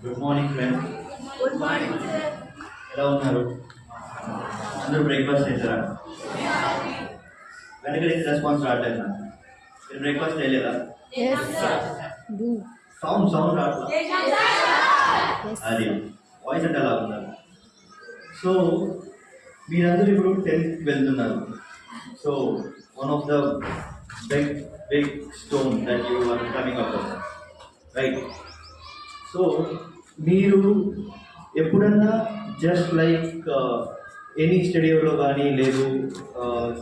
Good morning friends. Good morning sir. ఎలా ఉన్నారు? అందరూ బ్రేక్ఫాస్ట్ చేశారా? వెనకడి రెస్పాన్స్ రావట్లేదు నాకు. మీరు బ్రేక్ఫాస్ట్ చేయలేదా? సౌండ్ రావట్లేదు. అది వాయిస్ అంటే అలా ఉన్నారు. సో మీరందరూ ఇప్పుడు 10th వెళ్తున్నారు. So one of the big stone that you are coming up right. సో మీరు ఎప్పుడన్నా జస్ట్ లైక్ ఎనీ స్టడీలో కానీ లేదు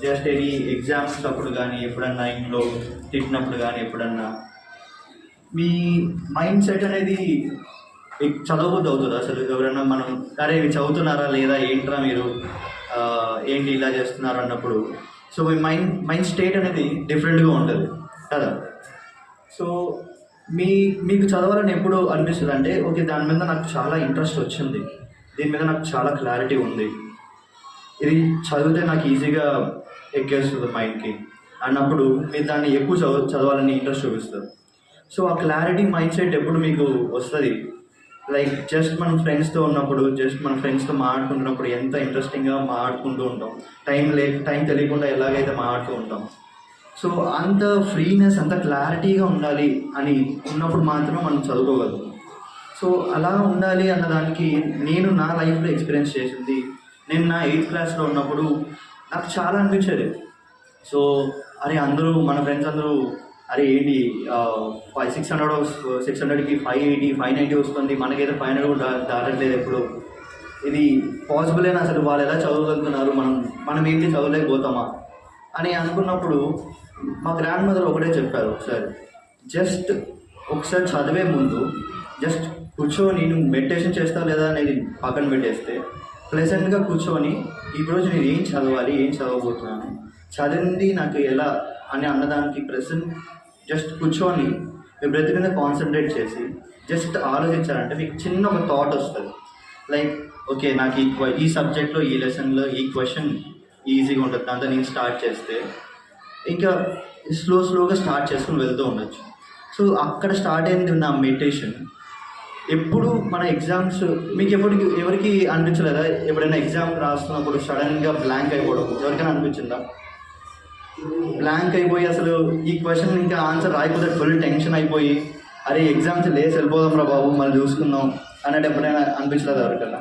జస్ట్ ఎనీ ఎగ్జామ్స్ అప్పుడు కానీ ఎప్పుడన్నా ఇంట్లో తిట్టినప్పుడు కానీ ఎప్పుడన్నా మీ మైండ్ సెట్ అనేది చదవబోద్దు అవుతుంది అసలు? ఎవరన్నా మనం అరే ఇవి చదువుతున్నారా లేదా, ఏంట్రా మీరు ఏంటి ఇలా చేస్తున్నారు అన్నప్పుడు సో మీ మైండ్ స్టేట్ అనేది డిఫరెంట్గా ఉంటుంది కదా. సో మీకు చదవాలని ఎప్పుడు అనిపిస్తుంది అంటే ఓకే దాని మీద నాకు చాలా ఇంట్రెస్ట్ వచ్చింది, దీని మీద నాకు చాలా క్లారిటీ ఉంది, ఇది చదివితే నాకు ఈజీగా ఎక్కేస్తుంది మైండ్కి అన్నప్పుడు మీరు దాన్ని ఎక్కువ చదవాలని ఇంట్రెస్ట్ చూపిస్తారు. సో ఆ క్లారిటీ మైండ్ సెట్ ఎప్పుడు మీకు వస్తుంది? లైక్ జస్ట్ మనం ఫ్రెండ్స్తో ఉన్నప్పుడు, జస్ట్ మన ఫ్రెండ్స్తో మాట్లాడుకుంటున్నప్పుడు ఎంత ఇంట్రెస్టింగ్గా మాట్లాడుకుంటూ ఉంటాం, టైం తెలియకుండా ఎలాగైతే మాట్లాడుతూ ఉంటాం. సో అంత ఫ్రీనెస్, అంత క్లారిటీగా ఉండాలి అని ఉన్నప్పుడు మాత్రమే మనం చదువుకోగలం. సో అలా ఉండాలి అన్నదానికి నేను నా లైఫ్లో ఎక్స్పీరియన్స్ చేసింది, నేను నా 8th క్లాస్లో ఉన్నప్పుడు నాకు చాలా అనిపించేది. సో అరే అందరూ మన ఫ్రెండ్స్ అందరూ అరే ఏంటి 600కి 580 590 వస్తుంది, మనకైతే 500 కూడా దాటట్లేదు ఎప్పుడు, ఇది పాసిబుల్ అసలు వాళ్ళు ఎలా చదవగలుగుతున్నారు, మనం ఏంటి చదవలేకపోతామా అని అనుకున్నప్పుడు మా గ్రాండ్ మదర్ ఒకటే చెప్పారు, ఒకసారి జస్ట్ ఒకసారి చదివే ముందు జస్ట్ కూర్చొని నువ్వు మెడిటేషన్ చేస్తావు లేదా అనేది పక్కన పెట్టేస్తే ప్లెజెంట్గా కూర్చొని ఈరోజు నేను ఏం చదవాలి, ఏం చదవబోతున్నాను, చదివింది నాకు ఎలా అని అన్నదానికి ప్రెసెంట్ జస్ట్ కూర్చొని మీ బ్రెత్ మీద కాన్సన్ట్రేట్ చేసి జస్ట్ ఆలోచించారంటే మీకు చిన్న ఒక థాట్ వస్తుంది. లైక్ ఓకే నాకు ఈ సబ్జెక్ట్లో ఈ లెసన్లో ఈ క్వశ్చన్ ఈజీగా ఉంటుంది, దాంతో నేను స్టార్ట్ చేస్తే ఇంకా స్లోగా స్టార్ట్ చేసుకుని వెళ్తూ ఉండొచ్చు. సో అక్కడ స్టార్ట్ అయింది నా మెడిటేషన్. ఎప్పుడు మన ఎగ్జామ్స్ మీకు ఎవరికి అనిపించలేదా? ఎప్పుడైనా ఎగ్జామ్ రాస్తున్నప్పుడు సడన్గా బ్లాంక్ అయిపోవడం ఎవరికైనా అనిపించిందా? బ్లాంక్ అయిపోయి అసలు ఈ క్వశ్చన్ ఇంకా ఆన్సర్ రాయిపోతే ఫుల్ టెన్షన్ అయిపోయి అరే ఎగ్జామ్స్ లేసి వెళ్ళిపోదాం రా బాబు మళ్ళీ చూసుకుందాం అన్నట్టు ఎప్పుడైనా అనిపించలేదు ఎవరికైనా?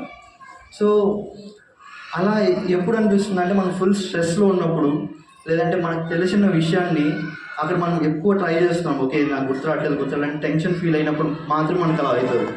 సో అలా ఎప్పుడు అనిపిస్తుంది అంటే మనం ఫుల్ స్ట్రెస్లో ఉన్నప్పుడు, లేదంటే మనకు తెలిసిన విషయాన్ని అక్కడ మనం ఎక్కువ ట్రై చేస్తున్నాం, ఓకే నాకు గుర్తురాట్లేదు టెన్షన్ ఫీల్ అయినప్పుడు మాత్రం మనకు అలా అవుతుంది.